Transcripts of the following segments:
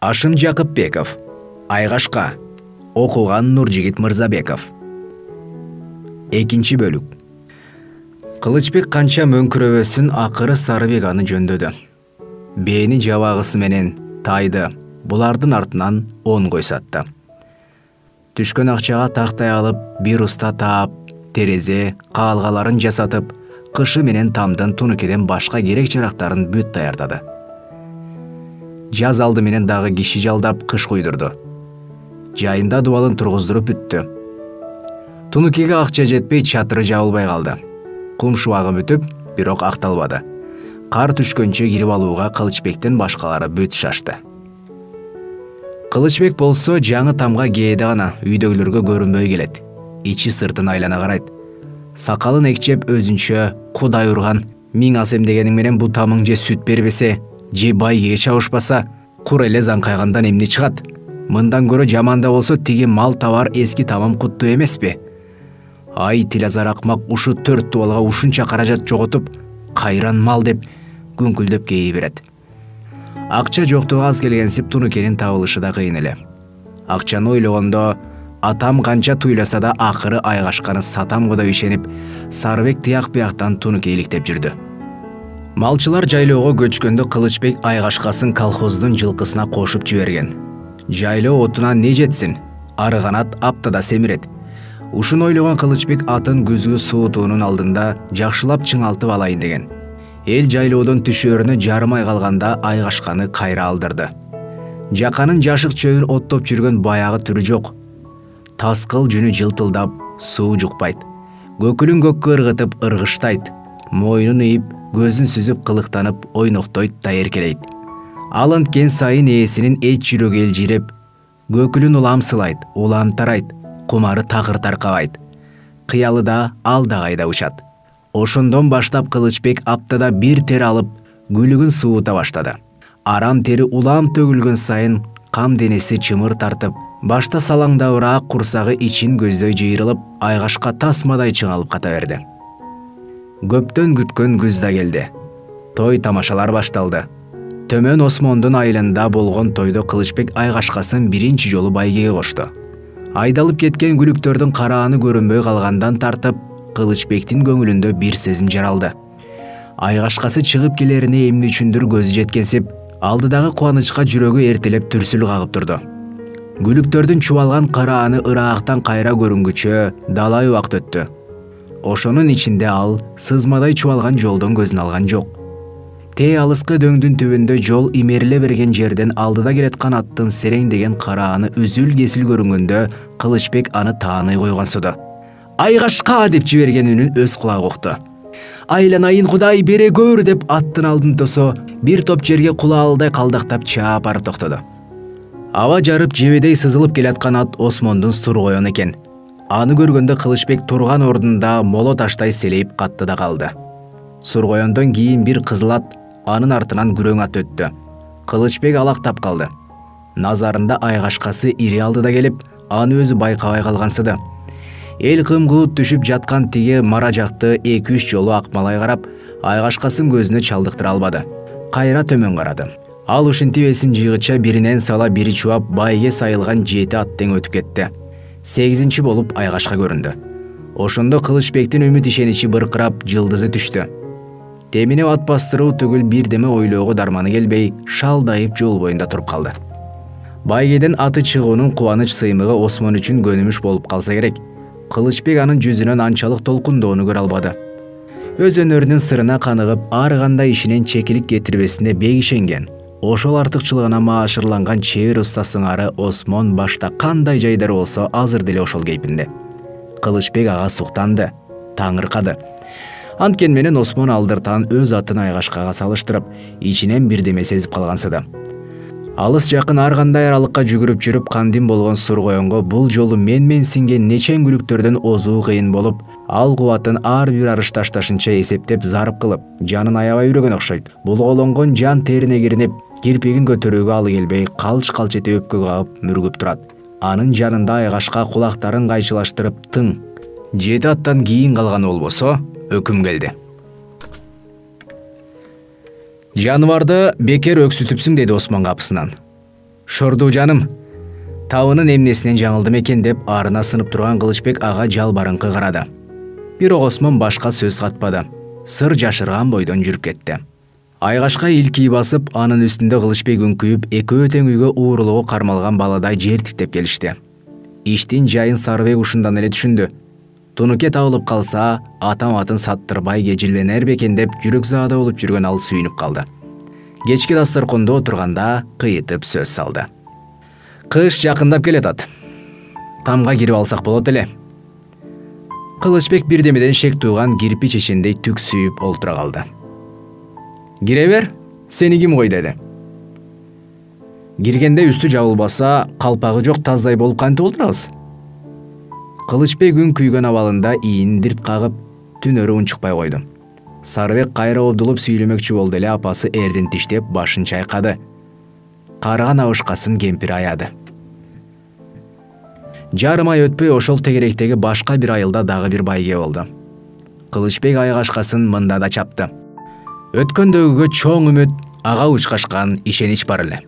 Ашым Жакыпбеков. Айгашка. Окуган Нуржигит Мырзабеков. Экинчи бөлүк. Кылычбек канча мөңкүрөбөсүн акыры Сарыбек аны жөндөдү. Бээни жабагысы менен тайды, булардын артынан 10 кой сатты. Түшкөн акчага тактай алып, бир уста таап, терезе, каалгаларын жасатып, кышы менен тамдын тунукеден башка керек жарактарын бүт даярдады. Жаз алды менен дагы киши жалдап кыш куйдурду. Жайында дубалын тургуздуруп бүттү. Тунукеге акча жетпей чатыры жабылбай калды. Кум шубагы бүтүп, бирок акталбады. Кар түшкөнчө кирип алууга Кылычбектен башкалары бүт шашты. Кылычбек болсо жаңы тамга кээде гана үйдөгүлөргө көрүнбөй келет. Ичи сыртын айлана карайт. Сакалын экчеп өзүнчө Кудай урган, миң ас эмдегениң менен бул тамың же сүт бербесе, же байгеге чабышпаса, кур эле заңкайгандан эмне чыгат? Мындан көрө жаманда болсо тиги мал табар эски тамам куттуу эмеспи? Ай тилазар акмак ушу 4 дубалга ушунча каражат жоготуп, кайран мал деп күңкүлдөп кейи берет. Акча жоктугу аз келгенсип тунукенин табылышы да кыйын эле. Акчаны ойлогондо атам канча туйласа да акыры Айгашканы сатам года ишенип, Сарыбек тияк бияктан тунуке иликтеп жүрдү. Малчылар жайлоого көчкөндө Кылычбек Айгашкасын колхоздун жылкысына кошуп жиберген. Жайлоо отуна не жетсин, ары канат аптада семирет. Ушуну ойлогон Кылычбек атын күзгү суутуунун алдында жакшылап чыңалтып алайын деген. Эл жайлоодон түшөрүнө жарым ай калганда Айгашканы кайра алдырды. Жаканын жашык чөбүн оттоп жүргөн баягы түрү жок. Таскыл жүнү жылтылдап, суу жукпайт. Көкүлүн көккө ыргытып ыргыштайт. Мойнун ийип, көзүн сүзүп кылыктанып ойноктойт да эркелейт. Ал анткен сайын ээсинин эч жүрөгү элжиреп, көкүлүн уламсылайт, улам тарайт, кумары такыр таркабайт. Кыялы да алда кайда учат. Ошондон баштап Кылычбек аптада бир тер алып, күлүгүн суута баштады. Арам тери улам төгүлгөн сайын кам денеси чымыр тартып, башта салаңдабыраак курсагы ичин көздөй жыйрылып, Айгашка тасмадай чыңалып ката берди. Көптөн күткөн күз да келди. Той тамашалар башталды. Төмөн Осмондун айылында болгон тойдо Кылычбек Айгашкасын биринчи жолу байгеге кошту. Айдалып кеткен күлүктөрдүн карааны көрүнбөй калгандан тартып, Кылычбектин көңүлүндө бир сезим жаралды. Айгашкасы чыгып келерине эмне үчүндүр көзү жеткенсип, алдыдагы кубанычка жүрөгү эртелеп түрсүл кагып турду. Күлүктөрдүн чубалган карааны ыраактан кайра көрүнгүчө далай убакыт өттү. Ошонун ичинде ал сызмадай чубалган жолдон көзүн алган жок. Тээ алыскы дөңдүн түбүндө жол имериле берген жерден алдыда келаткан аттын сереңдеген карааны үзүл кесил көрүнгөндө Кылычбек аны тааный койгонсуду. Айгашка деп жиберген үнүн өз кулагы укту. Айланайын Кудай бере көр деп аттын алдын тосо, бир топ жерге кулаалдай калдактап чаап барып токтоду. Аба жарып жебедей сызылып келаткан ат Осмондун Сургоён экен. Аны көргөндө Кылычбек турган ордунда моло таштай селейип катты да калды. Сургоёндон кийин бир кызыл ат, анын артынан күрөң ат өттү. Кылычбек алактап калды. Назарында Айгашкасы ири алдыда келип, аны өзү байкабай калгансыды. Эл кым-кыбыт түшүп жаткан тиги мара жакты 2-3 жолу акмалай карап, Айгашкасын көзүнө чалдыктыра албады. Кайра төмөн карады. Ал ушинтип эсин жыйгыча биринен сала бири чубап байге сайылган 7 ат тең өтүп кетти. 8-чи болуп Айгашка көрүндү. Ошондо Кылычбектин үмүт ишеничи быркырап, жылдызы түштү. Темине ат бастыруу түгүл бирдеме ойлоого дарманы келбей, шалдайып жол боюнда туруп калды. Байгеден аты чыгуунун кубаныч сыймыгы Осмон үчүн көнүмүш болуп калса керек. Кылычбек анын жүзүнөн анчалык толкундоону көрө албады. Өз өнөрүнүн сырына каныгып, ар кандай ишинен чекилик кетирбесине бек ишенген. Ошол артыкчылыгына маашырланган чебер уста сыңары Осмон башта кандай жайдар болсо азыр деле ошол кейпинде. Кылычбек ага суктанды, таңыркады. Анткен менен Осмон алдыртан өз атын Айгашкага салыштырып, ичинен бирдеме сезип калгансыды. Алыс жакын ар кандай аралыкка жүгүрүп жүрүп кандин болгон Сургоёнго бул жолу мен синген нечен күлүктөрдөн озуу кыйын болуп, ал кубатын ар бир арыш ташташынча эсептеп зарып кылып, жанын аябай үрөгөн окшойт. Булголонгон жан терине киринип, кирпигин көтөрүүгө алы келбей, калч-калч этип өпкө кагып мүргүп турат. Анын жанында Айгашка кулактарын кайчылаштырып тың. 7 аттан кийин калганы болбосо, өкүм келди. Жаныбарды бекер өксүтүпсүң деди Осмон капысынан. Шордуу жаным, табынын эмнесинен жаңылдым экен деп арына сынып турган Кылычбек ага жалбарыңкы карады. Бирок Осмон башка сөз катпады. Сыр жашырган бойдон жүрүп кетти. Айгашка илкий басып, анын үстүндө Кылычбек үңкүйүп, экөө тең үйгө уурулугу кармалган баладай жер тиктеп келишти. Иштин жайын Сарыбек ушундан эле түшүндү. Тунуке табылып калса, атам-атын саттырбай кежиленер бекен деп жүрөк заада болуп жүргөн ал сүйүнүп калды. Кечки дасторкондо отурганда кыйытып сөз салды. Кыш жакындап келатат. Тамга кирип алсак болот эле. Кылычбек бирдемеден шек тууган кирпич ишендей түксүйүп олтура калды. Кире бер, сени ким кой деди. Киргенде үстү жабылбаса, калпагы жок таздай болуп кантип олтурабыз? Кылычбек үн күйгөн абалында ийин дирт кагып, түнөрү унчукпай койду. Сарыбек кайра обдулуп сүйлөмөкчү болду эле апасы эрдин тиштеп башын чайкады. Карыган абышкасын кемпир аяды. Жарым ай өтпөй ошол тегеректеги башка бир айылда дагы бир байге болду. Кылычбек айгашкасын мында да чапты. Өткөндөгүгө чоң үмүт, ага учкашкан ишенич бар эле.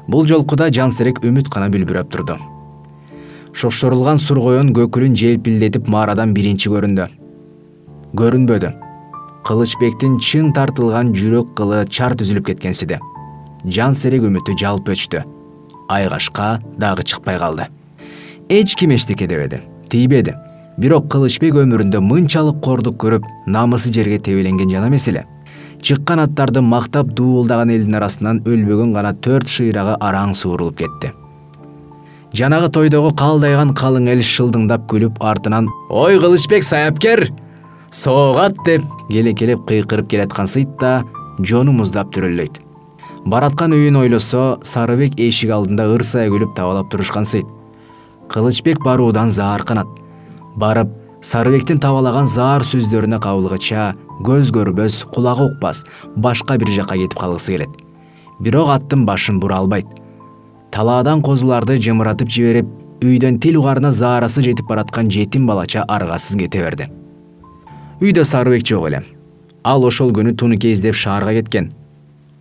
Бул жолку да жансерек үмүт гана бүлбүрөп турду. Шошорулган сургоён көкүрүн желпилдетип марадан биринчи көрүндү. Көрүнбөдү. Кылычбектин чың тартылган жүрөк кылы чарт үзүлүп кеткенсиди. Жансерек үмүтү жалп өчтү. Айгашка дагы чыкпай калды. Эч ким эчтеке дебеди, тийбеди. Бирок Кылычбек өмүрүндө мынчалык кордук көрүп, намысы жерге тебеленген жан эмес эле. Чыккан аттарды мактап дуулдаган элдин арасынан өлбөгөн гана 4 шыйрагы араң суурулуп кетти. Жанагы тойдогу калдайган калың эл шылдыңдап күлүп артынан «Ой Кылычбек саяпкер! Соогат!» деп келекелеп кыйкырып келаткан сыйт да жону муздап түрөлөйт. Бараткан үйүн ойлосо, Сарыбек эшик алдында ырсая күлүп табалап турушкан сыйт. Кылычбек баруудан заарканат. Барып, Сарыбектин табалаган заар сөздөрүнө кабылгыча, көз көрбөс, кулагы укпас, башка бир жакка кетип калгысы келет. Бирок аттын башын бура албайт. Талаадан козуларды жымыратып жиберип, үйдөн тил угарына заарасы жетип бараткан жетим балача аргасыз кете берди. Үйдө Сарыбек жок эле. Ал ошол күнү Тунуке издеп шаарга кеткен.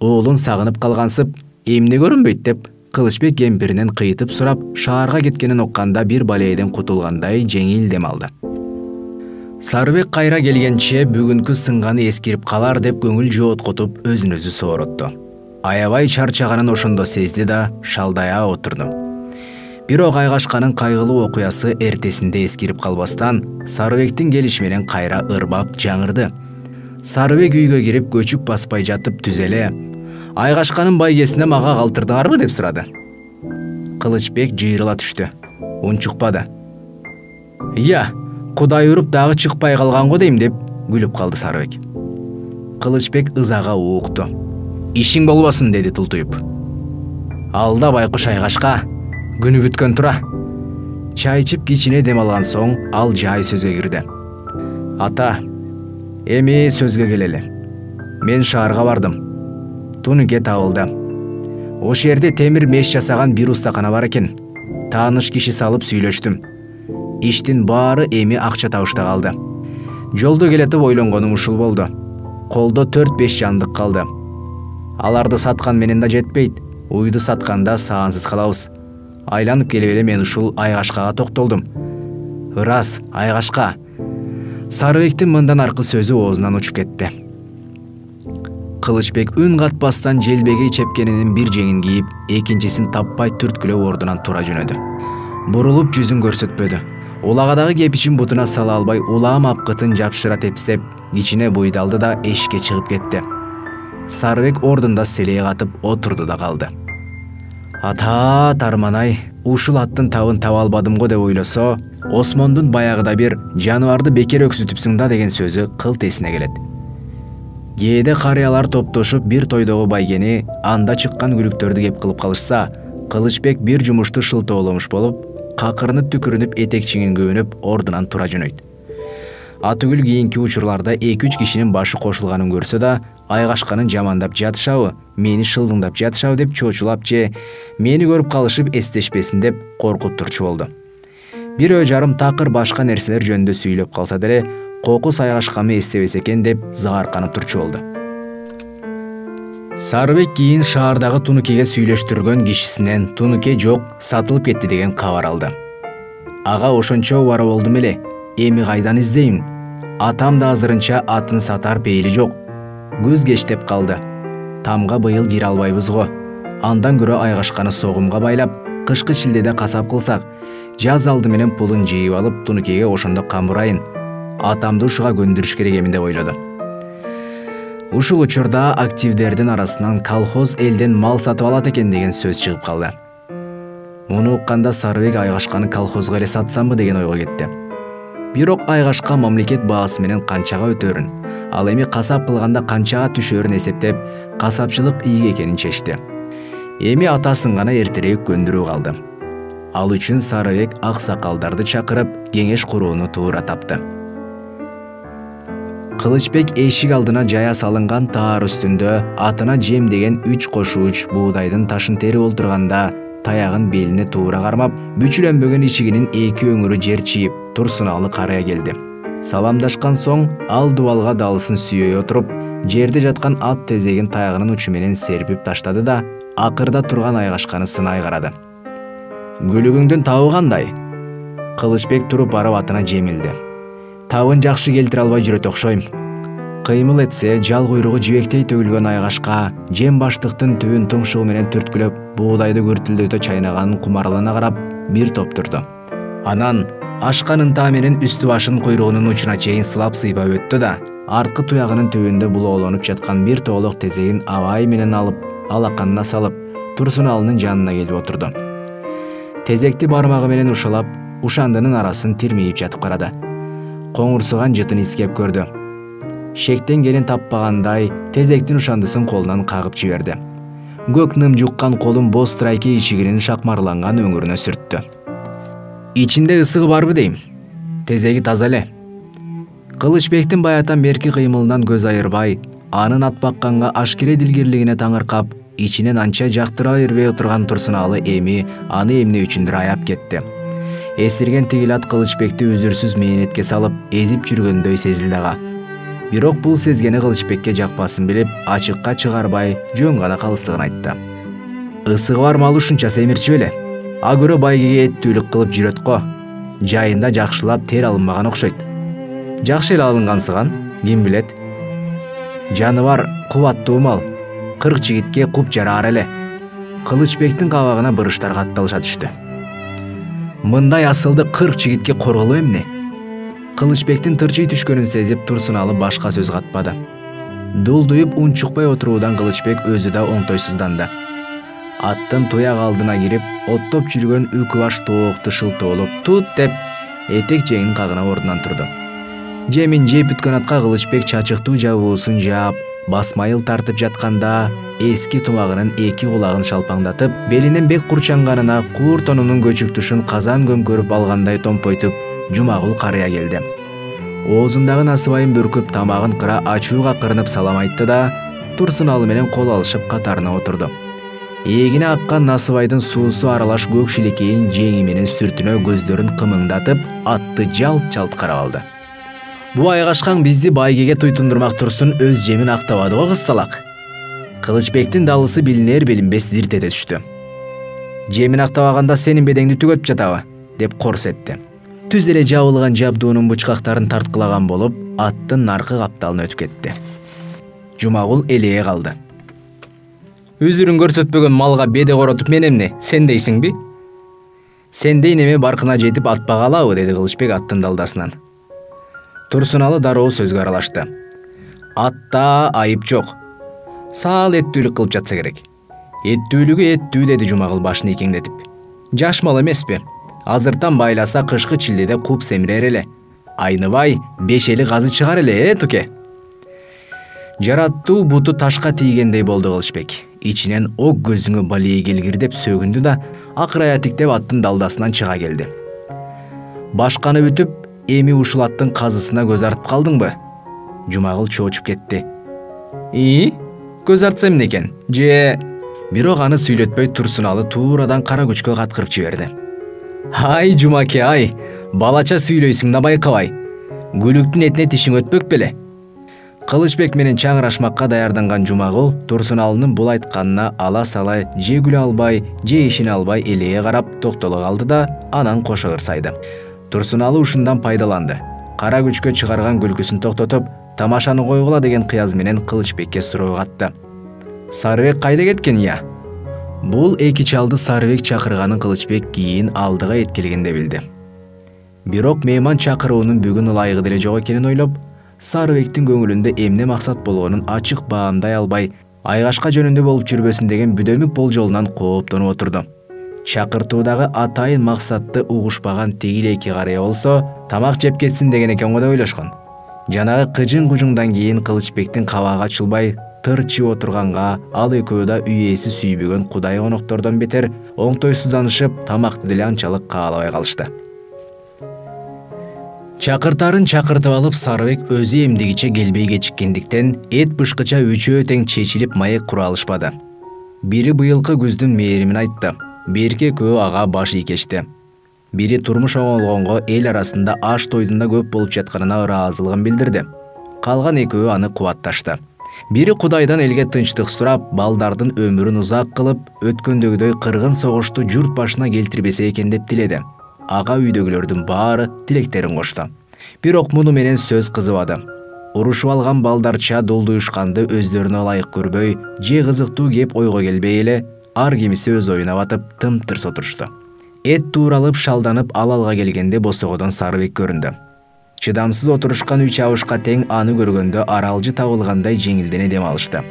Оолун сагынып калгансып, эмне көрүнбөйт деп Кылычбек кемпиринен кыйытып сурап, шаарга кеткенин укканда бир балейден кутулгандай жеңил дем алды. Сарыбек кайра келгенче бүгүнкү сынганы эскирип калар деп көңүл жооткотуп өзүн өзү сооротту. Аябай чарчаганын ошондо сезди да шалдая отурду. Бирок Айгашканын кайгылуу окуясы эртесинде эскирип калбастан, Сарыбектин келиши менен кайра ырбап жаңырды. Сарыбек үйгө кирип көчүк баспай жатып түзеле Айгашканын байгесине мага калтырдыңарбы деп сурады. Кылычбек жыйрыла түштү. Унчукпады. «Я, Кудай уруп дагы чыкпай калган го дейм» деп күлүп калды Сарыбек. Кылычбек ызага уукту. «Ишиң болбосун» деди тултуюп. «Алда байкуш Айгашка, күнү бүткөн тура». Чай ичип кичине дем алган соң ал жай сөзгө кирди. «Ата, эми сөзгө келели. Мен шаарга бардым. Тунуке табылды. Ош жерде темир меш жасаган бир устакана бар экен. Тааныш киши салып сүйлөштүм. Иштин баары эми акча табышта калды. Жолдо келетип ойлонгонум ушул болду. Колдо 4-5 жандык калды. Аларды саткан менен да жетпейт. Уйду сатканда саансыз калабыз. Айланып келип эле мен ушул Айгашкага токтолдум. Ырас, Айгашка. Сарыбектин мындан аркы сөзү оозунан учуп кетти. Кылычбек үн катпастан желбегей чепкенинин бир жеңин кийип, экинчисин таппай түрткүлөп ордунан тура жөнөдү. Бурулуп жүзүн көрсөтпөдү. Улагадагы кепичин бутуна сала албай, улаам апкытын жапшыра тепстеп, кичине буйду алды да эшикке чыгып кетти. Сарыбек ордунда селее катып отурду да калды. Ата Тарманай, ушул аттын табын таба албадым го деп ойлосо, Осмондун баягыда бир жаныбарды бекер өксүтүпсүң да деген сөзү кылт эсине келет. Кээде карыялар топтошуп бир тойдогу байгени, анда чыккан күлүктөрдү кеп кылып калышса, Кылычбек бир жумушту шылтооломуш болуп, какырынып түкүрүнүп этекчиңин көөнүп ордунан тура жөнөйт. Атүгүл кийинки учурларда 2-3 кишинин башы кошулганын көрсө да, Айгашканын жамандап жатышабы, мени шылдыңдап жатышабы деп чоочулап же мени көрүп калышып эстешпесин деп коркуп турчу болду. Бирөө жарым такыр башка нерселер жөнүндө сүйлөп калса деле, кокус Айгашканы эстебес экен деп заарканып турчу болду. Сарыбек кийин шаардагы Тунукеге сүйлөштүргөн кишисинен Тунуке жок, сатылып кетти деген кабар алды. Ага ошончо убара болдум эле. Эми кайдан издейм? Атам да азырынча атын сатар пейили жок. Күз кештеп калды. Тамга быйыл кире албайбыз го. Андан көрө айгашканы согумга байлап, кышкы шилдеде касап кылсак, жаз алды менен пулун жыйып алып Тунукеге ошондо камурайын. Атамды ушуга көндүрүш керек эми деп ойлоду. Ушул учурда активдердин арасынан колхоз элден мал сатып алат экен деген сөз чыгып калды. Муну укканда Сарыбек айгашканы колхозго эле сатсамбы деген ойго кетти. Бирок айгашка мамлекет баасы менен канчага өтөрүн, ал эми касап кылганда канчага түшөрүн эсептеп, касапчылык ийги экенин чечти. Эми атасын гана эртерээк көндүрүү калды. Ал үчүн Сарыбек аксакалдарды чакырып, кеңеш курууну туура тапты. Кылычбек эшик алдына жая салынган таар үстүндө атына жем деген 3 кошууч буудайдын ташын терип олтурганда, таягын белине туура кармап, бүчүлөнбөгөн ичигинин 2 өңүрү жер чийип, Турсуналы карыя келди. Саламдашкан соң ал дубалга далысын сүйөй отуруп, жерде жаткан ат тезегин таягынын учу менен серпип таштады да, акырда турган айгашканы сынай карады. Гүлүгүңдүн табы кандай? Кылычбек туруп барып атына жемилди. Табын жакшы келтире албай жүрөт окшойм. Кыймыл этсе, жал куйругу жибектей төгүлгөн айгашка жем баштыктын түбүн тумшугу менен түрткүлөп, буудайды күртүлдөтө чайнаганын кумарлана карап, бир топ турду. Анан ашкан ынтаа менен үстү башын куйругунун учуна чейин сыйпап өттү да, арткы туягынын түбүндө булоолонуп жаткан бир тоолок тезегин абайы менен алып, алаканына салып, Турсуналынын жанына келип отурду. Тезекти бармагы менен ушалап, ушандынын арасын тирмейип жатып карады. Коңурсуган жытын искеп көрдү. Шектен келин таппагандай, тезектин ушандысын колунан кагып жиберди. Көк ным жуккан колун боз трайке ичигинин шакмарланган өңүрүнө сүрттү. Ичинде ысыгы барбы дейм? Тезеги таза эле. Кылычбектин баятан берки кыймылынан көз айырбай, анын ат бакканга ашкере дилгирлигине таңыркап, ичинен анча жактыра бербей отурган Турсуналы эми аны эмне үчүндүр аяп кетти. Эсирген тигил ат Кылычбекти үзүрсүз мээнетке салып, эзип жүргөндөй сезилди ага. Бирок бул сезгени Кылычбекке жакпасын билип, ачыкка чыгарбай, жөн гана калыстыгын айтты. Ысыгы бар мал ушунча семирчи беле. А көрө байгеге эттүүлүк кылып жүрөт го. Жайында жакшылап тер алынбаган окшойт. Жакшы эле алынгансыган, ким билет. Жаны бар, кубаттуу мал. 40 жигитке куп жараар эле. Кылычбектин кабагына бырыштар катталыша түштү. Мындай асылды 40 жигитке корголуу эмне? Кылычбектин тырчый түшкөнүн сезип Турсуналы башка сөз катпады. Дулдуюп унчукпай отуруудан Кылычбек өзү да оңтойсузданды. Аттын туяк алдына кирип, оттоп жүргөн үкү баш тоокту шылтоолоп, тут деп, этек жеңин кагына ордунан турду. Жемин жеп бүткөн атка Кылычбек чачыктуу жабуусун жаап, басмайыл тартып жатканда, эски тумагынын 2 кулагын шалпаңдатып, белинен бек курчанганына куур тонунун көчүктүшүн казан көмкөрүп алгандай томпойтуп, Жумагул карыя келди. Оозундагы насыбайын бүркүп, тамагын кыра ачууга кырынып салам айтты да, Турсуналы менен кол алышып катарына отурду. Эгине аккан насыбайдын суусу аралаш көк шилекейин жеңи менен сүртүнө көздөрүн кымыңдатып, атты жалт-жалт карап алды. Бу айгашкаң бизди байгеге туйтундурмак турсун өз жемин актабады го кызталак. Кылычбектин далысы билинер билинбес зирт эте түштү. Жемин актабаганда сенин бедеңди түгөтүп жатабы, деп корс этти. Түз эле жабылган жабдуунун бучкактарын тарткылаган болуп, аттын наркы капталына өтүп кетти. Жумагул элее калды. Үзүрүн көрсөтпөгөн малга беде коротуп мен эмне, сен дейсиңби? Сендей неме баркына жетип атпак алабы, деди Кылычбек аттын далдасынан. Турсуналы дароо сөзгө аралашты. Атта айып жок. Саал эттүүлүк кылып жатса керек. Эттүүлүгү эттүү, деди Жумагул башын икеңдетип. Жаш мал эмеспи? Азыртан байласа кышкы чилдеде куп семирер эле. Айныбай, бешели газы чыгар эле, туке. Жараттуу буту ташка тийгендей болду Кылычбек. Ичинен ок көзүңө балии келгир деп сөгүндү да, акырая тиктеп аттын далдасынан чыга келди. Башканы бүтүп, эми ушул аттын казысына көз артып калдыңбы? Жумагул чоочуп кетти. Көз артса эмне экен? Бирок аны сүйлөтпөй Турсуналы туурадан кара күчкө каткырып жиберди. Ай, Жумаке, ай, балача сүйлөйсүң да байкабай. Гүлүктүн этине тишиң өтпөк беле. Кылычбек менен чаңырашмакка даярданган Жумагул Турсуналынын бул айтканына ала сала же күлө албай, же ишине албай элее карап токтоло калды да анан кошо ырсайды. Турсуналы ушундан пайдаланды. Кара күчкө чыгарган күлкүсүн токтотуп, тамашаны койгула деген кыяз менен Кылычбекке суроо катты. Сарыбек кайда кеткен я? Бул эки чалды Сарыбек чакырганын Кылычбек кийин алдыга эткелгенде билди. Бирок мейман чакыруунун бүгүн ылайыгы деле жок экенин ойлоп, Сарыбектин көңүлүндө эмне максат болгонун ачык баамдай албай, айгашка жөнүндө болуп жүрбөсүн деген бүдөмүк болжолунан кооптонуп отурду. Чакыртуудагы атайын максатты угушпаган тегил эки карыя болсо, тамак жеп кетсин деген экен го деп ойлошкон. Жанагы кыжың-кужуңдан кийин Кылычбектин кабагы ачылбай, тырчып отурганга ал экөө да үй ээси сүйбөгөн кудай коноктордон бетер оңтойсузданышып, тамакты деле анчалык каалабай калышты. Чакыртарын чакыртып алып, Сарыбек өзү эмдигиче келбей кечиккендиктен эт бышкыча үчөө тең чечилип маек кура алышпады. Бири быйылкы күздүн мээримин айтты, берки экөө ага баш ийкешти. Бири турмуш оңолгонго эл арасында аш тойдунда көп болуп жатканына ыраазылыгын билдирди. Калган экөө аны кубатташты. Бири кудайдан элге тынчтык сурап, балдардын өмүрүн узак кылып, өткөндөгүдөй кыргын согушту журт башына келтирбесе экен деп тиледи. Ага үйдөгүлөрдүн баары тилектерин кошту. Бирок муну менен сөз кызыбады. Урушуп алган балдарча долдуюшканды өздөрүнө ылайык көрбөй, же кызыктуу кеп ойго келбей эле, ар кимиси өз оюна батып, тым-тырс отурушту. Эт тууралып шалданып алалга келгенде босогодон Сарыбек көрүндү. Чыдамсыз отурушкан үч абышка тең аны көргөндө аралжы табылгандай жеңилдене дем алышты.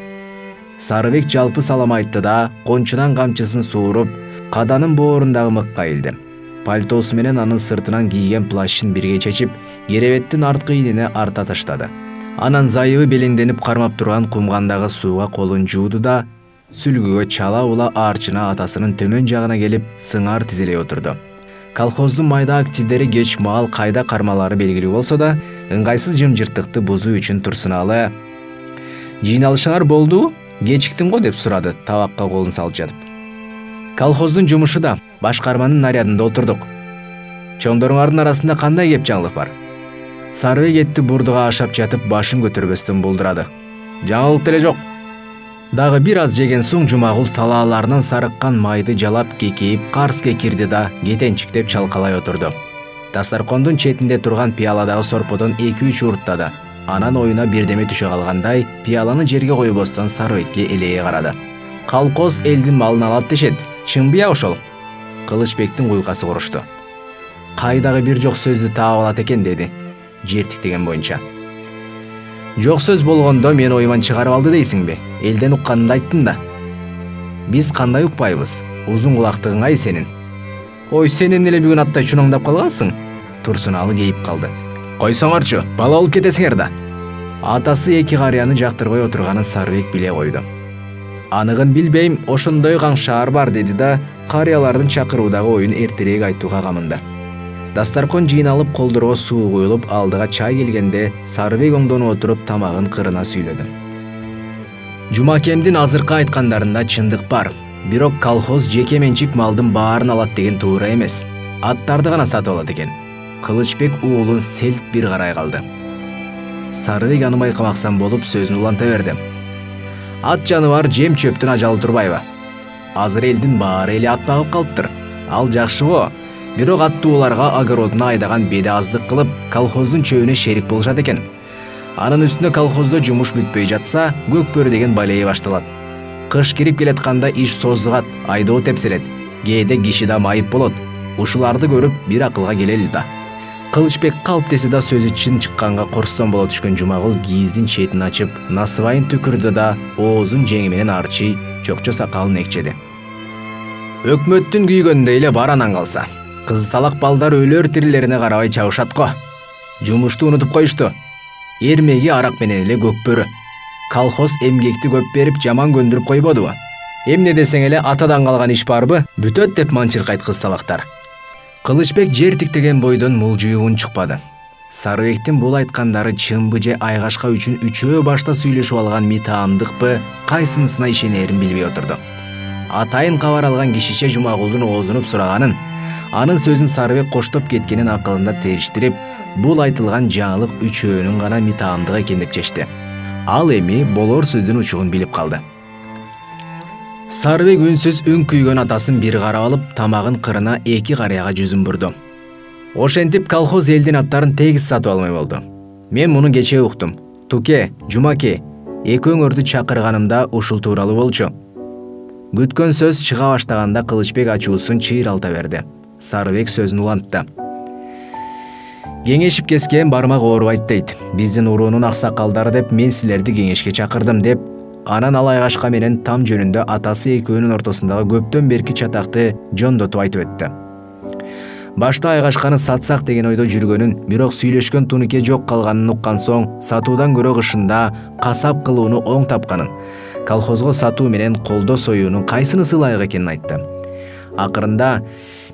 Сарыбек жалпы салам айтты да, кончунан камчысын сууруп, каданын боорундагы мыкка илди. Пальтосу менен анын сыртынан кийген плащын бирге чечип, керебеттин арткы ийнине арта таштады. Анан зайыбы белеңденип кармап турган кумгандагы сууга колун жууду да, сүлгүгө чала ула арчына атасынын төмөн жагына келип, сыңар тизилей отурду. Колхоздун майда активдери кеч маал кайда кармалары белгилүү болсо да, ыңгайсыз жымжырттыкты бузуу үчүн Турсуналы: "Жыйналышыңар болду? Кечиктим го?" деп сурады, табакка колун салып жатып. "Колхоздун жумушу да, башкарманын нарядында отурдук. Чоңдоруңардын арасында кандай кеп жаңылык бар?" Сарыбек этти бурдуга ашап жатып башын көтөрбөстөн булдурады. "Жаңылык деле жок." Дагы бир аз жеген соң Жумагул салааларынан сарыккан майды жалап кекейип карске кирди да кетенчиктеп чалкалай отурду. Дастаркондун четинде турган пиаладагы сорподон 2-3 урттады. Анан оюна бирдеме түшө калгандай, пиаланы жерге койбостон Сарыбекке элее карады. "Колхоз элдин малын алат дешет, чынбы ошол?" Кылычбектин куйкасы курушту. "Кайдагы бир жок сөздү таап алат экен" деди, жертиктеген боюнча. "Жок сөз болгондо мен оюман чыгарып алды дейсиңби? Элден укканымды айттым да." "Биз кандай укпайбыз? Узун кулактыгың ай сенин." "Ой, сенин эле бүгүн аттай чуноңдап калгансың." Турсуналы кейип калды. "Койсоңорчу, бала болуп кетесиңер да." Атасы эки карыяны жактырбай отурганын Сарыбек биле койду. "Аныгын билбейм, ошондой каңшаар бар" деди да, карыялардын чакыруудагы оюн эртерээк айтууга камынды. Дастаркон жыйналып, колдорго суу куюлуп, алдыга чай келгенде Сарыбек оңдонуп отуруп тамагын кырына сүйлөдү. "Жумакемдин азыркы айткандарында чындык бар. Бирок колхоз жеке менчик малдын баарын алат деген туура эмес. Аттарды гана сатып алат экен." Кылычбек уулун селт бир карай калды. Сарыбек аны байкамаксан болуп сөзүн уланта берди. "Ат жаныбар жем чөптүн ажалы турбайбы? Азыр элдин баары эле ат багып калыптыр. Ал жакшы го. Бирок аттууларга огородуна айдаган беди аздык кылып, колхоздун чөбүнө шерик болушат экен. Анын үстүнө колхоздо жумуш бүтпөй жатса, көкбөрү деген балейи башталат. Кыш кирип келатканда иш создугат, айдоо тепселет. Кээде киши да майып болот. Ушуларды көрүп бир акылга келели да." Кылычбек калп десе да сөзү чын чыкканга корстон боло түшкөн Жумагул кийиздин четин ачып, насыбайын түкүрдү да оозун жеңи менен арчый, чокчо сакалын экчеди. "Өкмөттүн күйгөндөй эле бар анан калса. Кыз талак балдар өлөр тирилерине карабай чабышат го. Жумушту унутуп коюшту. Эрмеги арак менен эле көкбөрү. Колхоз эмгекти көп берип жаман көндүрүп койбодубу? Эмне десең эле атадан калган иш барбы? Бүтөт" деп манчыркайт кыз талактар. Кылычбек жер тиктеген бойдон мулжуюу үн чыкпады. Сарыбектин бул айткандары чынбы же айгашка үчүн үчөө башта сүйлөшүп алган митаамдыкпы, кайсынысына ишенерин билбей отурду. Атайын кабар алган кишиче Жумагулдун оозунуп сураганын, анын сөзүн Сарыбек коштоп кеткенин акылында териштирип, бул айтылган жаңылык үчөөнүн гана митаамдыгы экен деп чечти. Ал эми болор сөздүн учугун билип калды. Сарыбек үнсүз үн күйгөн атасын бир карап алып, тамагын кырына эки карыяга жүзүн бурду. Ошентип колхоз элдин аттарын тегиз сатып алмай болду. Мен муну кечээ уктум. Туке, Жумаке, экөөңөрдү чакырганымда ушул тууралуу болчу. Күткөн сөз чыга баштаганда Кылычбек ачуусун чыйралта берди. Сарыбек сөзүн улантты. Кеңешип кескен бармак оорубайт дейт. Биздин уруунун аксакалдары деп мен силерди кеңешке чакырдым деп, анан ал Айгашка менен там жөнүндө атасы экөөнүн ортосундагы көптөн берки чатакты жондотуп айтып өттү. Башта Айгашканы сатсак деген ойдо жүргөнүн, бирок сүйлөшкөн тунуке жок калганын уккан соң, сатуудан көрө кышында касап кылууну оң тапканын, колхозго сатуу менен колдо союунун кайсынысы ылайык экенин айтты. Акырында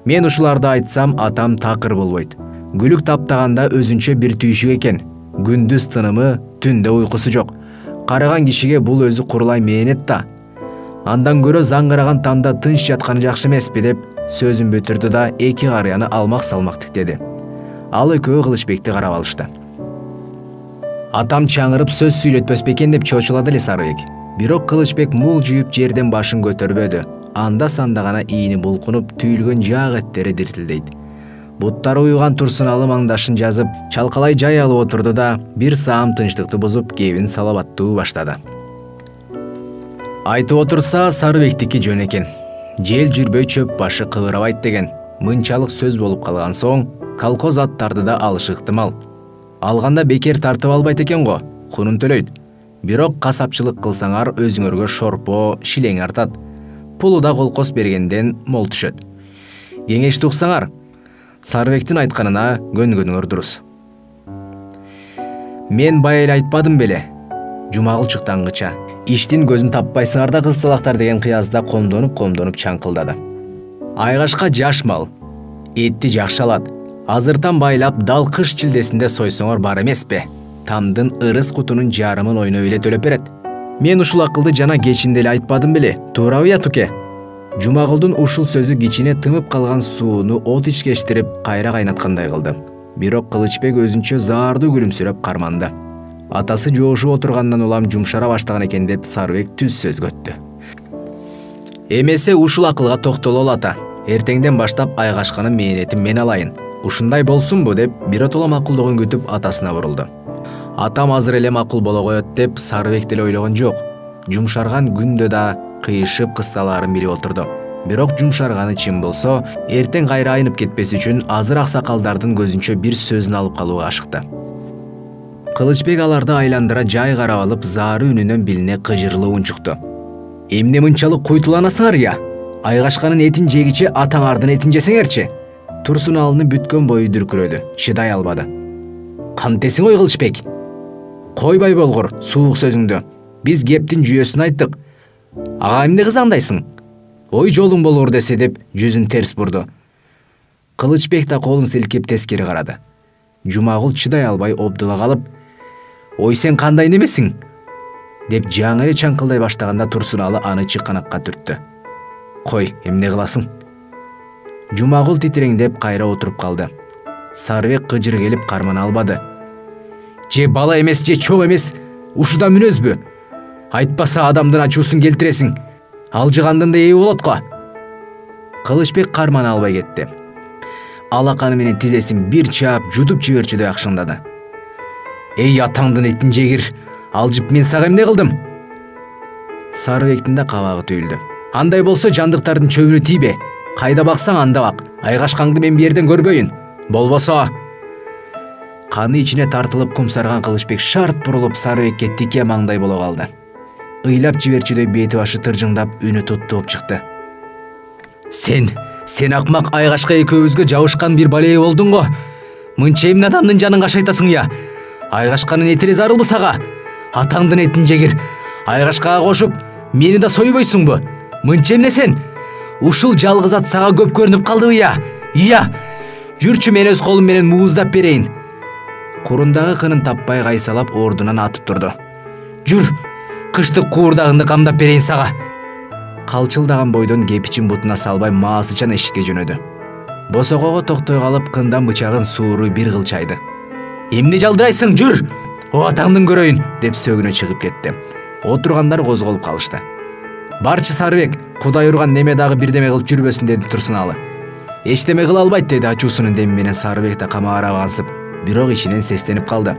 мен ушуларды айтсам атам такыр болбойт. Күлүк таптаганда өзүнчө бир түйшүк экен. Күндүз тынымы, түндө уйкусу жок. Караган кишиге бул өзү курулай мээнет да. Андан көрө заңгыраган тамда тынч жатканы жакшы эмеспи деп сөзүн бүтүрдү да эки карыяны алмак салмак тиктеди. Ал экөө Кылычбекти карап алышты. Атам чаңырып сөз сүйлөтпөс бекен деп чочулады эле Сарыбек. Бирок Кылычбек мул жүйүп жерден башын көтөрбөдү. Анда санда гана ийини булкунуп, түйүлгөн жаак эттери диртилдейт. Буттары уйган Турсуналы маңдашын жазып, чалкалай жай алып отурду да бир саам тынчтыкты бузуп, кебин салабаттуу баштады. Айтып отурса, Сарыбектики жөн экен. Жел жүрбөй чөп башы кыбырабайт деген мынчалык сөз болуп калган соң, колхоз аттарды да алышы ыктымал. Алганда бекер тартып албайт экен го, кунун төлөйт. Бирок касапчылык кылсаңар өзүңөргө шорпо, шилең артат. Пулу да колкос бергенден мол түшөт. Кеңешти уксаңар, Сарыбектин айтканына көнгөнүңөр дурус. Мен бай эле айтпадым беле? Жумагул чыктангыча. Иштин көзүн таппайсыңар да кызсалактар деген кыязда комдонуп чаңкылдады. Айгашка жаш мал, этти жакшы алат. Азыртан байлап дал кыш чилдесинде сойсоңор бар эмеспи? Тамдын ырыс кутунун жарымын ойноп эле төлөп берет. Мен ушул акылды жана кечинде эле айтпадым беле? Туурабы я туке? Жумагулдун ушул сөзү кичине тымып калган сууну от ичкештирип кайра кайнаткандай кылды. Бирок Кылычбек өзүнчө заардуу күлүмсүрөп карманды. Атасы жоошуп отургандан улам жумшара баштаган экен деп Сарыбек түз сөз көттү. Эмесе ушул акылга токтололу ата. Эртеңден баштап Айгашканын мээнетин мен алайын. Ушундай болсунбу деп биротоло макулдугун күтүп атасына бурулду. Атам азыр эле макул боло коет деп Сарыбек деле ойлогон жок. Жумшарган күндө да кыйышып кыссаларын билип отурду. Бирок жумшарганы чын болсо, эртең кайра айнып кетпес үчүн азыр аксакалдардын көзүнчө бир сөзүн алып калууга ашыкты. Кылычбек аларды айландыра жай карап алып, заары үнүнөн билине кыжырлуу унчукту. Эмне мынчалык куйтуланасыңар я? Айгашканын этин жегиче атаңардын этин жесеңерчи? Турсуналыны бүткөн бою дүркүрөдү, чыдай албады. Кантесиң ой Кылычбек? Койбай болгур суук сөзүңдү. Биз кептин жүйөсүн айттык. Ага эмне кызаңдайсың? Ой жолуң болор десе деп жүзүн терс бурду. Кылычбек да колун силкеп тескери карады. Жумагул чыдай албай обдула калып, "Ой сен кандай немесиң?" деп жаңы эле чаңкылдай баштаганда Турсуналы аны чыканакка түрттү. "Кой, эмне кыласың?" Жумагул титиреңдеп кайра отуруп калды. Сарыбек кыжыр келип кармана албады. "Же бала эмес, же чоң эмес, ушуда мүнөзбү? Айтпаса адамдын ачуусун келтиресиң. Алжыгандын да эби болот го." Кылычбек кармана албай кетти. Алаканы менен тизесин бир чаап жудуп жиберчүдөй акшыңдады. "Эй атаңдын этин жегир, алжып мен сага эмне кылдым?" Сарыбектин да кабагы түйүлдү. "Андай болсо жандыктардын чөбүнө тийбе. Кайда баксаң анда бак. Айгашкаңды мен бу жерден көрбөйүн. Болбосо." Каны ичине тартылып кумсарган Кылычбек шарт бурулуп Сарыбекке тике маңдай боло калды. Ыйлап жиберчүдөй бети башы тыржыңдап үнү туттуп чыкты. Сен акмак Айгашка экөөбүзгө жабышкан бир балея болдуң го. Мынча эмне адамдын жанын кашайтасың я? Айгашканын эти эле зарылбы сага? Атаңдын этин жегир. Айгашкага кошуп, мени да сойбойсуңбу? Мынча эмне сен? Ушул жалгыз ат сага көп көрүнүп калдыбы я? Ия. Жүрчү мен өз колум менен мууздап берейин. Курундагы кынын таппай кайсалап ордунан атып турду. "Жүр, кыштык куурдагыңды камдап берейин сага." Калчылдаган бойдон кепичин бутуна салбай маасычан эшикке жөнөдү. Босокого токтой калып, кындан бычагын сууру бир кылчайды. "Эмне жалдырайсың, жүр! атаңдын көрөйүн деп сөгүнө чыгып кетти. Отургандар козголуп калышты. Барчы Сарыбек, Кудай урган неме дагы бирдеме кылып жүрбөсүн деди Турсуналы. Эчтеме кыла албайт деди ачуусунун деми менен Сарыбек да камаара ансып, бирок ичинен сестенип калды.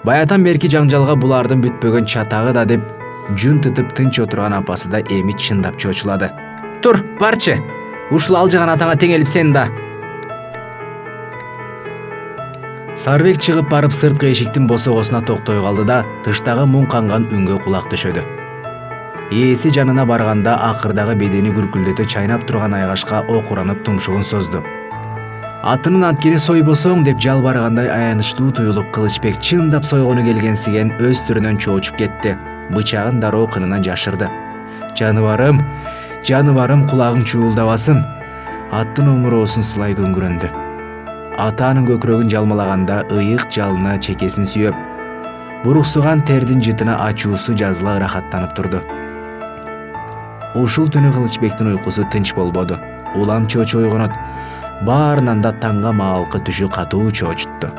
Баятан берки жаңжалга булардын бүтпөгөн чатагы да деп жун тытып тынч отурган апасы да эми чындап чочулады. Тур, барчы. Ушул алжыган атаңа теңелип сен да. Сарыбек чыгып барып сырткы эшиктин босогосуна токтой калды да тыштагы муң канган үнгө кулак төшөдү. Ээси жанына барганда акырдагы бедени күркүлдөтө чайнап турган айгашка окуранып тумшугун созду. Атынын анткени сойбосоң деп жалбаргандай аянычтуу туюлуп Кылычбек чындап сойгону келгенсиген өз түрүнөн чоочуп кетти. Бычагын дароо кынынан жашырды. Жаныбарым, жаныбарым кулагың чуулдабасын. Аттын омуроосун сылай көңгүрөндү. Атанын көкүрөгүн жалмалаганда ыйык жалыны чекесин сүйөп, буруксуган тердин жытына ачуусу жазыла ырахаттанып турду. Ушул түнү Кылычбектин уйкусу тынч болбоду. Улам чоочу ойгонот. Баарынан да таңга маалкы түшү катуу чоочутту.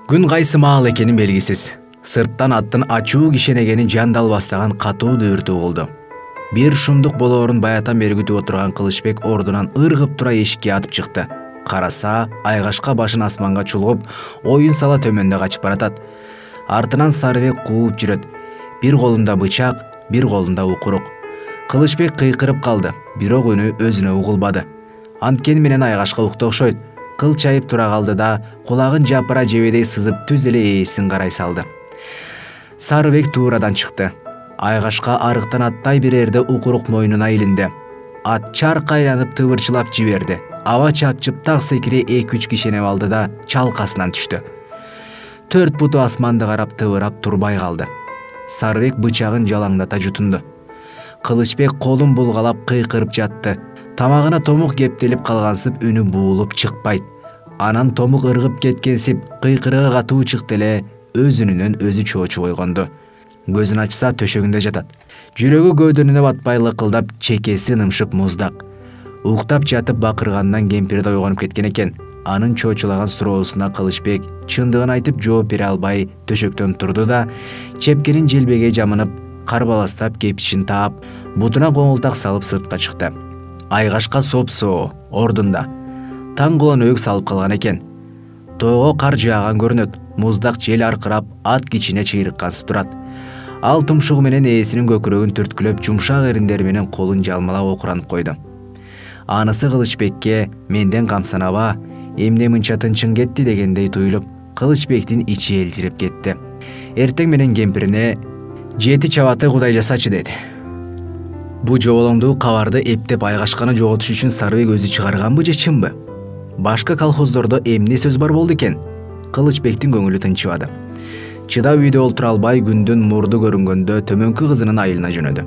Күн кайсы маал экени белгисиз. Сырттан аттын ачуу кишенегени жандал бастаган катуу дүртүү болду. Бир шумдук болоорун баятан бери күтүп отурган Кылычбек ордунан ыргып тура эшикке атып чыкты. Караса, айгашка башын асманга чулгуп, оюн сала төмөндө качып баратат. Артынан Сарыбек кууп жүрөт. Бир колунда бычак, бир колунда укурук. Кылычбек кыйкырып калды, бирок үнү өзүнө угулбады. Анткени менен айгашка укты окшойт. Кылчайып тура калды да, кулагын жапыра жебедей сызып түз эле ээсин карай салды. Сарыбек туурадан чыкты. Айгашка арыктан аттай берерде укурук мойнуна илинди. Ат чарк айланып тыбырчылап жиберди. Аба чапчып так секире 2-3 кишенеп алды да чалкасынан түштү. 4 буту асманды карап тыбырап турбай калды. Сарыбек бычагын жалаңдата жутунду. Кылычбек колун булгалап кыйкырып жатты. Тамагына томук кептелип калгансып үнү буулуп чыкпайт. Анан томук ыргып кеткенсип кыйкырыгы катуу чыкты эле өзүнүнөн өзү чоочуп ойгонду. Көзүн ачса төшөгүндө жатат. Жүрөгү көөдөнүнө батпай лыкылдап, чекеси нымшып муздак. Уктап жатып бакыргандан кемпири да ойгонуп кеткен экен. Анын чоочулаган суроосуна Кылычбек чындыгын айтып жооп бере албай төшөктөн турду да, чепкенин желбеге жамынып, карбаластап кепчишин таап, бутуна коңултак салып сыртка чыкты. Айгашка сопсоо ордунда. Таң кулан өк салып калган экен. Тоого кар жааган көрүнөт. Муздак жел аркырап, ат кичине чыйрыккансып турат. Ал тумшугу менен ээсинин көкүрөгүн түрткүлөп, жумшак эриндери менен колун жалмалап окуранып койду. Анысы Кылычбекке менден камсанаба, эмне мынча тынчың кетти дегендей туюлуп, Кылычбектин ичи элжирип кетти. Эртең менен кемпирине жети чабаты Кудай жасачы деди. Бу жоболоңдуу кабарды эптеп айгашканы жоготуш үчүн Сарыбек өзү чыгарганбы же чынбы? Башка колхоздордо эмне сөз бар болду экен? Кылычбектин көңүлү тынчыбады. Чыдап үйдө олтура албай күндүн мурду көрүнгөндө төмөнкү кызынын айылына жөнөдү.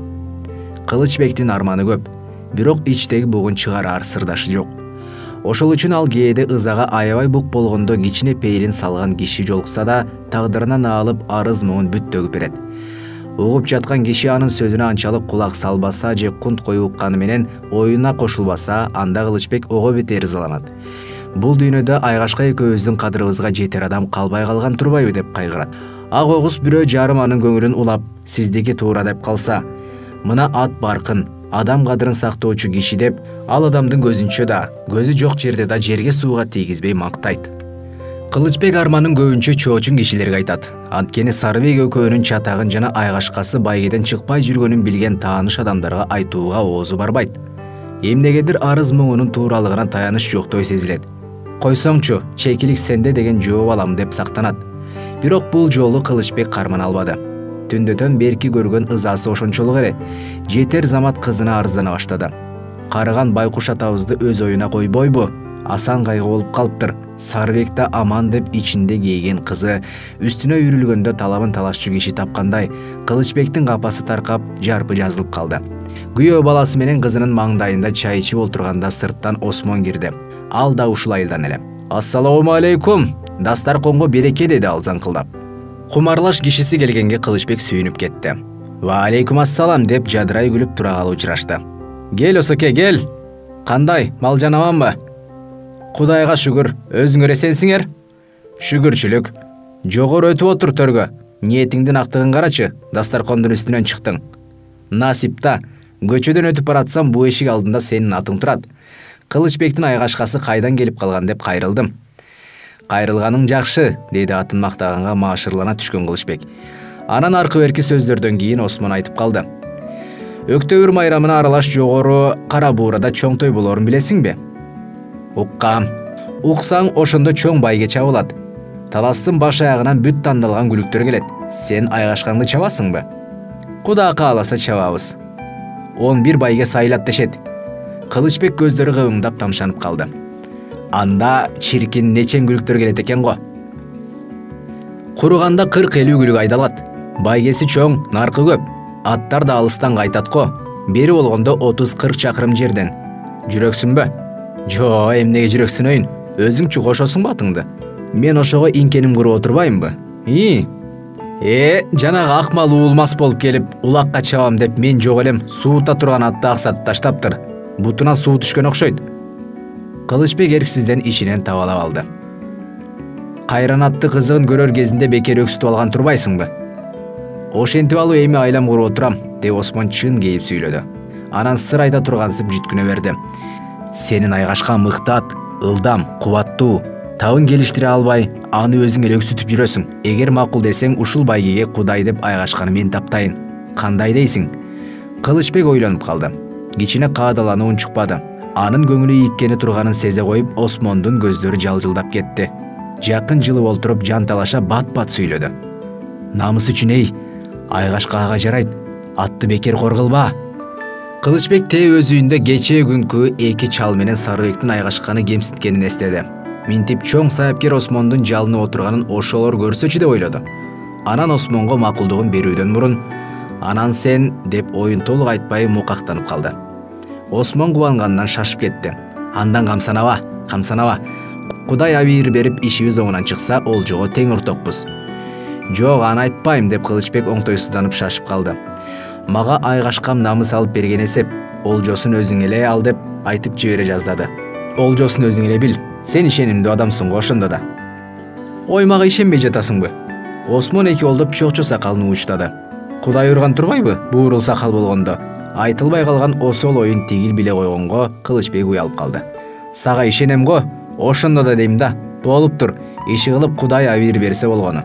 Кылычбектин арманы көп, бирок ичтеги бугун чыгарар сырдашы жок. Ошол үчүн ал кээде ызага аябай бук болгондо кичине пейилин салган киши жолукса да тагдырынан аалып арыз муңун бүт төгүп берет. Угуп жаткан киши анын сөзүнө анчалык кулак салбаса же кунт коюп укканы менен оюна кошулбаса, анда Кылычбек ого бетер ырзаланат. Бул дүйнөдө айгашка экөөбүздүн кадырыбызга жетер адам калбай калган турбайбы деп кайгырат. Ак огуз бирөө жарым анын көңүлүн улап, сиздики туура деп калса, мына ат баркын, адам кадырын сактоочу киши деп, ал адамдын көзүнчө да, көзү жок жерде да жерге сууга тийгизбей мактайт. Кылычбек арманын көбүнчө чоочун кишилерге айтат. Анткени Сарыбек экөөнүн чатагын жана айгашкасы байгеден чыкпай жүргөнүн билген тааныш адамдарга айтууга оозу барбайт. Эмнегедир арыз муңунун тууралыгына таяныш жоктой сезилет. Койсоңчу, чекилик сенде деген жооп алам деп сактанат. Бирок бул жолу Кылычбек кармана албады. Түндөтөн берки көргөн ызасы ошончолук эле. Жетер замат кызына арыздана баштады. Карыган байкуш атабызды өз оюна койбойбу? Асан кайгы болуп калыптыр. Сарыбекте аман деп ичинде кейген кызы үстүнө үйрүлгөндө талабын талашчу киши тапкандай Кылычбектин капасы таркап жарпы жазылып калды. Күйөө баласы менен кызынын маңдайында чай ичип олтурганда сырттан Осмон кирди. Ал да ушул айылдан эле. Ассалому алейкум, дастарконго береке деди ал заңкылдап. Кумарлаш кишиси келгенге Кылычбек сүйүнүп кетти. Ва алейкум ассалам деп жадырай күлүп тура калып учурашты. Кел Осоке, кел. Кандай, малжан аманбы? Кудайга шүгүр, өзүңөр эсенсиңер? Шүгүрчүлүк. Жогору өтүп отур төргө. Ниетиңдин актыгын карачы, дастаркондун үстүнөн чыктың. Насипта, көчөдөн өтүп баратсам бу эшик алдында сенин атың турат. Кылычбектин айгашкасы кайдан келип калган деп кайрылдым. Кайрылганың жакшы, деди атын мактаганга маашырлана түшкөн Кылычбек. Анан аркы берки сөздөрдөн кийин Осмон айтып калды. Өктөбүр майрамына аралаш жогору Кара Буурада чоң той болорун билесиңби? Уккам. Уксаң ошондо чоң байге чабылат. Таластын баш аягынан бүт тандалган күлүктөр келет. Сен айгашкаңды чабасыңбы? Кудай кааласа чабабыз. 11 байге сайлат дешет. Кылычбек көздөрү кыбыңдап тамшанып калды. Анда чиркин нечен күлүктөр келет экен го. Куруганда 40-50 күлүк айдалат. Байгеси чоң, наркы көп. Аттар да алыстан кайтат го. Бери болгондо 30-40 чакырым жерден. Жүрөксүнбү? Жо, эмнеге жүрөксүнөйүн? Өзүңчү кошосуңбу атыңды? Мен ошого инкеним куруп отурбаймбы? Жанагы акмал уулмас болуп келип, улакка чабам деп мен жок элем, суута турган атты аксатып таштаптыр. Бутуна суу түшкөн окшойт. Кылычбек эрксизден ичинен табалап алды. Кайран атты кызыгын көрөр кезинде бекер өксүтүп алган турбайсыңбы? Ошентип алып эми айлам куруп отурам, деп Осмон чын кейип сүйлөдү. Анан сыр айта тургансып жүткүнө берди. Сенин айгашка мыкты ат, ылдам, кубаттуу. Табын келиштире албай, аны өзүң эле өксүтүп жүрөсүң. Эгер макул десең, ушул байгеге Кудай деп айгашканы мен таптайын. Кандай дейсиң? Кылычбек ойлонуп калды. Кичине каадалануу унчукпады. Анын көңүлү ийиккени турганын сезе коюп, Осмондун көздөрү жалжылдап кетти. Жакын жылып олтуруп жанталаша бат-бат сүйлөдү. Намыс үчүн айгашкага жарайт. Атты бекер коргулба. Кылычбек өз үйүндө кечээ күнкү 2 чал менен Сарыбектин айгашканы кемситкенин эстеди. Минтип чоң сайапкер Осмондун жалынып отурганын ошолор көрсөчү деп ойлоду. Анан Осмонго макулдугун берүүдөн мурун, анан сен деп оюн толук айтпай мукактанып калды. Осмон кубангандан шашып кетти. Андан камсанаба. Кудай абийир берип ишибиз оңунан чыкса, Олжого тең ортокпуз. Жок, аны айтпайм деп Кылычбек оңтойсузданып шашып калды. Мага айгашкам намыс алып берген эсеп, Олжосун өзүң эле ал деп айтып жибере жаздады. Олжосун өзүң эле бил. Сен ишенимдүү адамсың го ошондо да. Ой, мага ишенбей жатасыңбы? Осмон эки колдоп чокчо сакалын уучтады. Кудай урган турбайбы? Буурул сакал болгондо. Айтылбай калган осол оюн тигил биле койгонго Кылычбек уялып калды. Сага ишенем го, ошондо да дейм да. Болуптур, иши кылып Кудай абийир берсе болгону.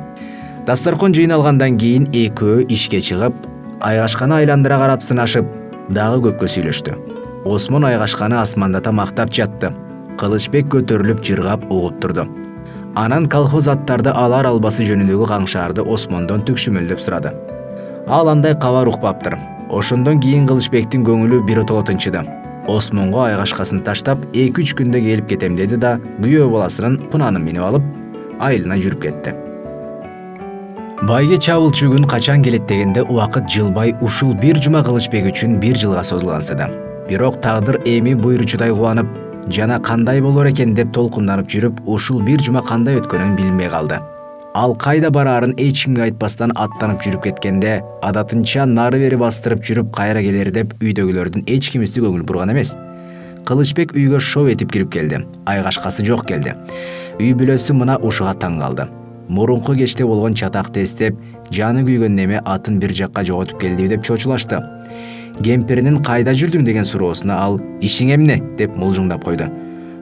Дастаркон жыйналгандан кийин экөө ишке чыгып, айгашканы айландыра карап сынашып, дагы көпкө сүйлөштү. Осмон айгашканы асмандата мактап жатты. Кылычбек көтөрүлүп жыргап угуп турду. Анан колхоз аттарды алар албасы жөнүндөгү каңшаарды Осмондон түкшүмөлдөп сурады. Ал андай кабар укпаптыр. Ошондон кийин Кылычбектин көңүлү биротоло тынчыды. Осмонго айгашкасын таштап 2-3 күндө келип кетем деди да, күйөө баласынын пунанын минип алып, айылына жүрүп кетти. Байге чабылчу күн качан келет дегенде убакыт жылбай ушул бир жума Кылычбек үчүн 1 жылга созулгансыды. Бирок тагдыр эми буйручудай кубанып, жана кандай болор экен деп толкунданып жүрүп, ушул 1 жума кандай өткөнүн билбей калды. Ал кайда бараарын эч кимге айтпастан аттанып жүрүп кеткенде, адатынча нары бери бастырып жүрүп кайра келер деп үйдөгүлөрдүн эч кимиси көңүл бурган эмес. Кылычбек үйгө шов этип кирип келди. Айгашкасы жок келди. Үй бүлөсү мына ушуга таң калды. Мурунку кечте болгон чатакты эстеп, жаны күйгөн неме атын бир жакка жоготуп келди деп чочулашты. Кемпиринин кайда жүрдүң деген суроосуна ал ишиң эмне деп мулжуңдап койду.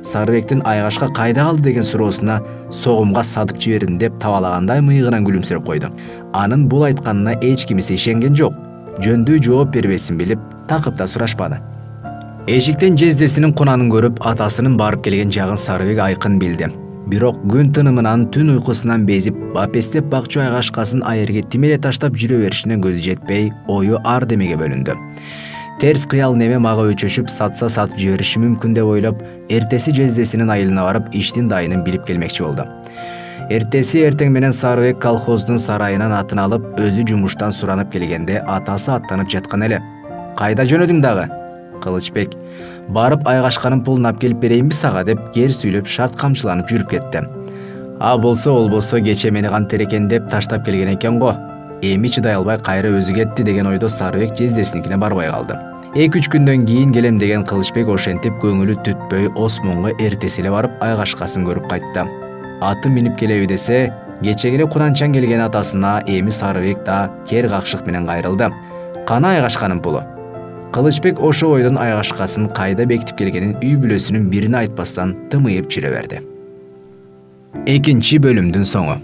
Сарыбектин айгашка кайда калды деген суроосуна согумга сатып жибердим деп табалагандай мыйыгынан күлүмсүрөп койду. Анын бул айтканына эч кимиси ишенген жок. Жөндүү жооп бербесин билип, такып да сурашпады. Эшиктен жездесинин кунанын көрүп, атасынын барып келген жагын Сарыбек айкын билди. Бирок күн тынымынан, түн уйкусунан безип, бапестеп бакчу айгашкасын айырге тимеле таштап жүрө беришинен көзү жетпей, ою ар демеге бөлүндү. Терс кыял неме мага өчөшүп, сатса сатып жибериши мүмкүн деп ойлоп, эртеси жездесинин айылына барып, иштин дайынын билип келмекчи болду. Эртеси эртең менен Сарыбек колхоздун сарайынан атын алып, өзү жумуштан суранып келгенде, атасы аттанып жаткан эле. Кайда жөнөдүң дагы? Кылычбек: барып айгашканын пулун алып келип берейинби сага деп кер сүйлөп шарт камчыланып жүрүп кетти. А болсо болбосо кече мени кантер экен деп таштап келген экен го. Эми чыдай албай кайра өзү кетти деген ойдо Сарыбек жездесиникине барбай калды. 2-3 күндөн кийин келем деген Кылычбек ошентип көңүлү түтпөй Осмонго эртеси эле барып айгашкасын көрүп кайтты. Аты минип келеби десе, Кечегеле куданчан келген атасына эми Сарыбек да кер какшык менен кайрылды. Кана айгашканын пулу. Кылычбек ошо ойдон айгашкасын кайда бекитип келгенин үй бүлөсүнүн бирине айтпастан тымыйып жүрө берди. Экинчи бөлүмдүн соңу.